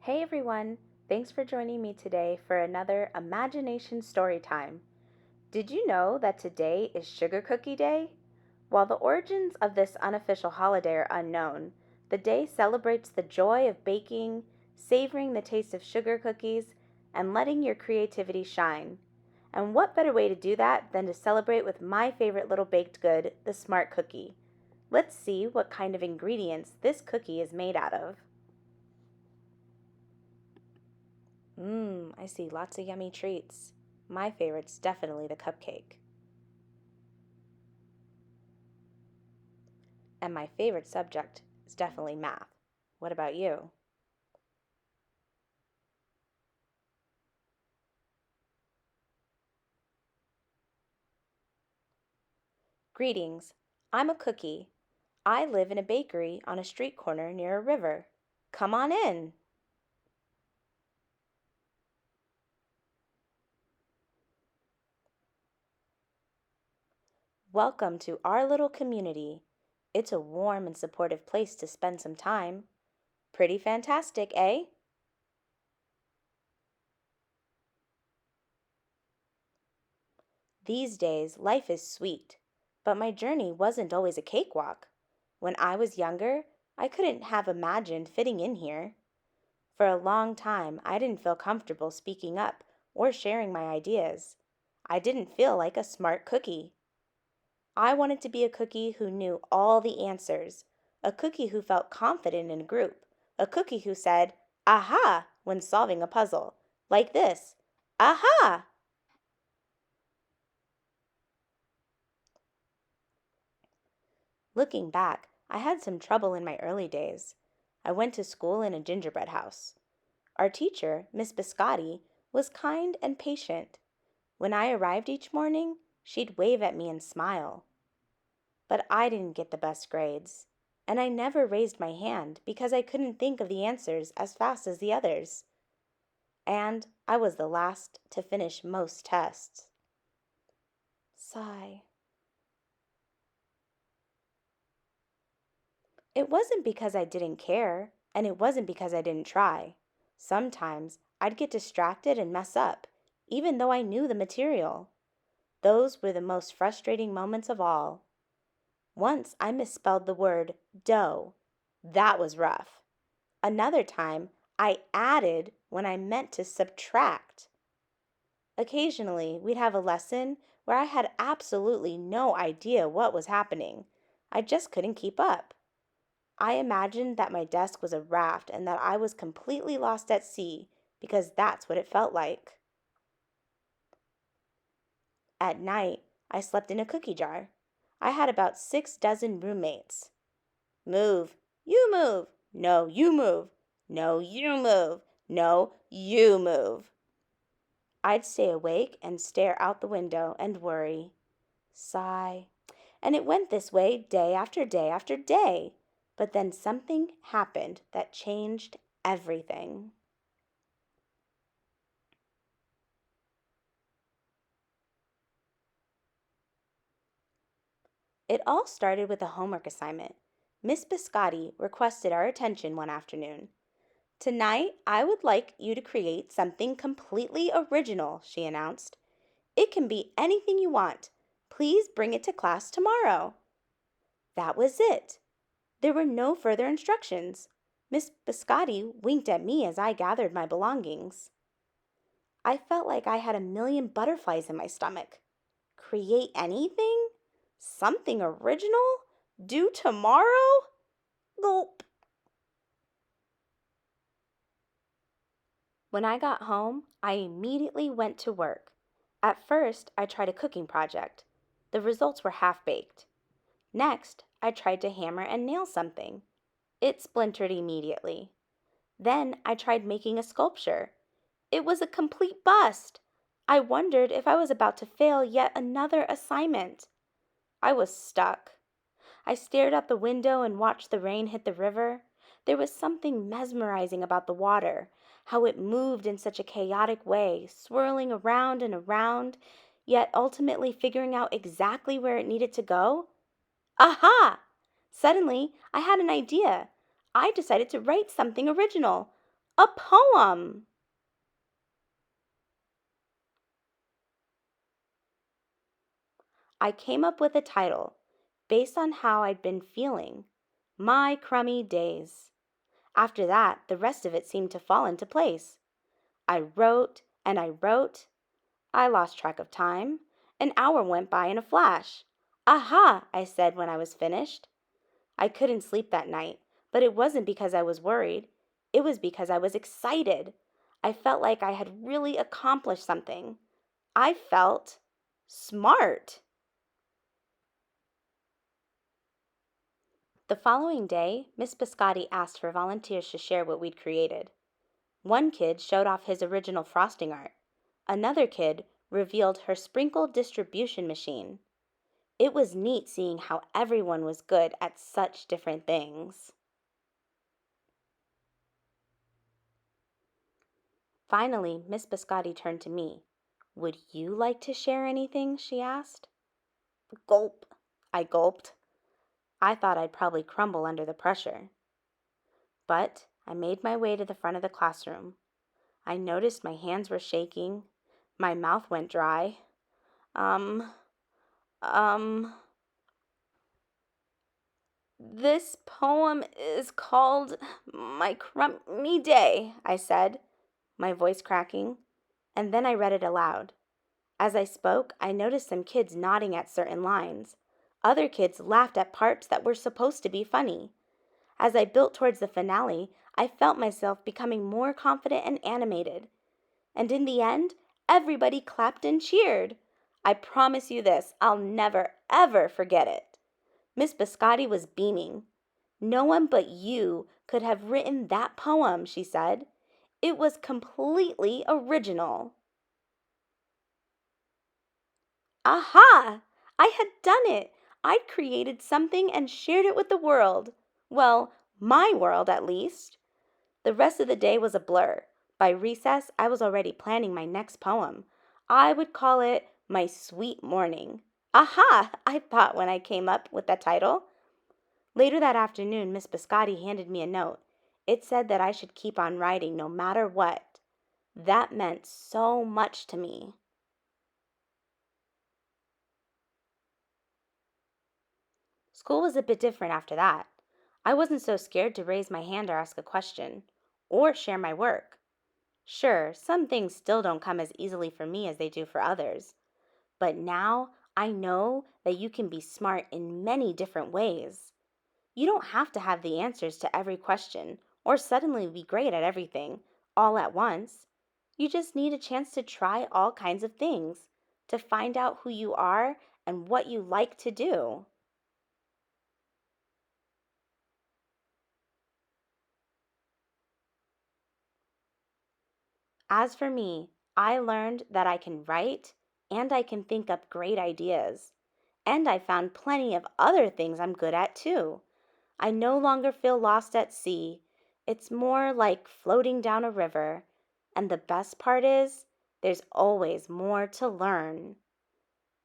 Hey everyone, thanks for joining me today for another Imagination Story Time. Did you know that today is Sugar Cookie Day? While the origins of this unofficial holiday are unknown, the day celebrates the joy of baking, savoring the taste of sugar cookies, and letting your creativity shine. And what better way to do that than to celebrate with my favorite little baked good, the Smart Cookie? Let's see what kind of ingredients this cookie is made out of. I see lots of yummy treats. My favorite's definitely the cupcake. And my favorite subject is definitely math. What about you? Greetings. I'm a cookie. I live in a bakery on a street corner near a river. Come on in. Welcome to our little community. It's a warm and supportive place to spend some time. Pretty fantastic, eh? These days, life is sweet, but my journey wasn't always a cakewalk. When I was younger, I couldn't have imagined fitting in here. For a long time, I didn't feel comfortable speaking up or sharing my ideas. I didn't feel like a smart cookie. I wanted to be a cookie who knew all the answers, a cookie who felt confident in a group, a cookie who said, aha, when solving a puzzle, like this, aha! Looking back, I had some trouble in my early days. I went to school in a gingerbread house. Our teacher, Miss Biscotti, was kind and patient. When I arrived each morning, she'd wave at me and smile. But I didn't get the best grades, and I never raised my hand because I couldn't think of the answers as fast as the others. And I was the last to finish most tests. Sigh. It wasn't because I didn't care, and it wasn't because I didn't try. Sometimes I'd get distracted and mess up, even though I knew the material. Those were the most frustrating moments of all. Once I misspelled the word dough. That was rough. Another time, I added when I meant to subtract. Occasionally, we'd have a lesson where I had absolutely no idea what was happening. I just couldn't keep up. I imagined that my desk was a raft and that I was completely lost at sea because that's what it felt like. At night, I slept in a cookie jar. I had about 6 dozen roommates. Move. You move. No, you move. No, you move. No, you move. I'd stay awake and stare out the window and worry. Sigh. And it went this way day after day after day. But then something happened that changed everything. It all started with a homework assignment. Miss Biscotti requested our attention one afternoon. Tonight, I would like you to create something completely original, she announced. It can be anything you want. Please bring it to class tomorrow. That was it. There were no further instructions. Miss Biscotti winked at me as I gathered my belongings. I felt like I had a million butterflies in my stomach. Create anything? Something original? Due tomorrow? Gulp. When I got home, I immediately went to work. At first, I tried a cooking project. The results were half-baked. Next, I tried to hammer and nail something. It splintered immediately. Then I tried making a sculpture. It was a complete bust. I wondered if I was about to fail yet another assignment. I was stuck. I stared out the window and watched the rain hit the river. There was something mesmerizing about the water, how it moved in such a chaotic way, swirling around and around, yet ultimately figuring out exactly where it needed to go. Aha! Suddenly, I had an idea. I decided to write something original. A poem! I came up with a title based on how I'd been feeling. My crummy days. After that, the rest of it seemed to fall into place. I wrote and I wrote. I lost track of time. An hour went by in a flash. Aha, I said when I was finished. I couldn't sleep that night, but it wasn't because I was worried. It was because I was excited. I felt like I had really accomplished something. I felt smart. The following day, Miss Biscotti asked for volunteers to share what we'd created. One kid showed off his original frosting art. Another kid revealed her sprinkle distribution machine. It was neat seeing how everyone was good at such different things. Finally, Miss Biscotti turned to me. Would you like to share anything? She asked. Gulp. I gulped. I thought I'd probably crumble under the pressure. But I made my way to the front of the classroom. I noticed my hands were shaking. My mouth went dry. Um, um, This poem is called My Crummy Day, I said, my voice cracking, and then I read it aloud. As I spoke, I noticed some kids nodding at certain lines. Other kids laughed at parts that were supposed to be funny. As I built towards the finale, I felt myself becoming more confident and animated. And in the end, everybody clapped and cheered. I promise you this, I'll never, ever forget it. Miss Biscotti was beaming. No one but you could have written that poem, she said. It was completely original. Aha! I had done it. I'd created something and shared it with the world. Well, my world at least. The rest of the day was a blur. By recess, I was already planning my next poem. I would call it My Sweet Morning. Aha! I thought when I came up with that title. Later that afternoon, Miss Biscotti handed me a note. It said that I should keep on writing no matter what. That meant so much to me. School was a bit different after that. I wasn't so scared to raise my hand or ask a question, or share my work. Sure, some things still don't come as easily for me as they do for others, but now I know that you can be smart in many different ways. You don't have to have the answers to every question or suddenly be great at everything all at once. You just need a chance to try all kinds of things, to find out who you are and what you like to do. As for me, I learned that I can write and I can think up great ideas. And I found plenty of other things I'm good at too. I no longer feel lost at sea. It's more like floating down a river. And the best part is, there's always more to learn.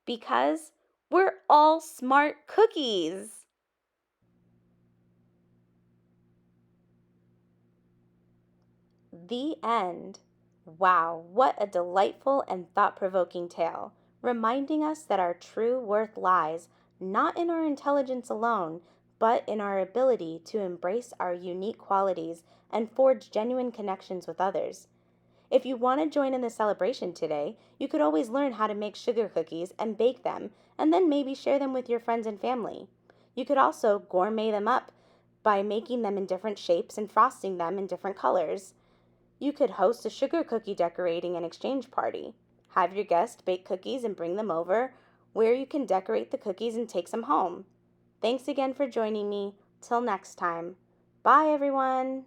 Because we're all smart cookies. The end. Wow, what a delightful and thought provoking tale, reminding us that our true worth lies not in our intelligence alone, but in our ability to embrace our unique qualities and forge genuine connections with others. If you want to join in the celebration today, you could always learn how to make sugar cookies and bake them, and then maybe share them with your friends and family. You could also gourmet them up by making them in different shapes and frosting them in different colors. You could host a sugar cookie decorating and exchange party. Have your guests bake cookies and bring them over, where you can decorate the cookies and take some home. Thanks again for joining me. Till next time. Bye, everyone.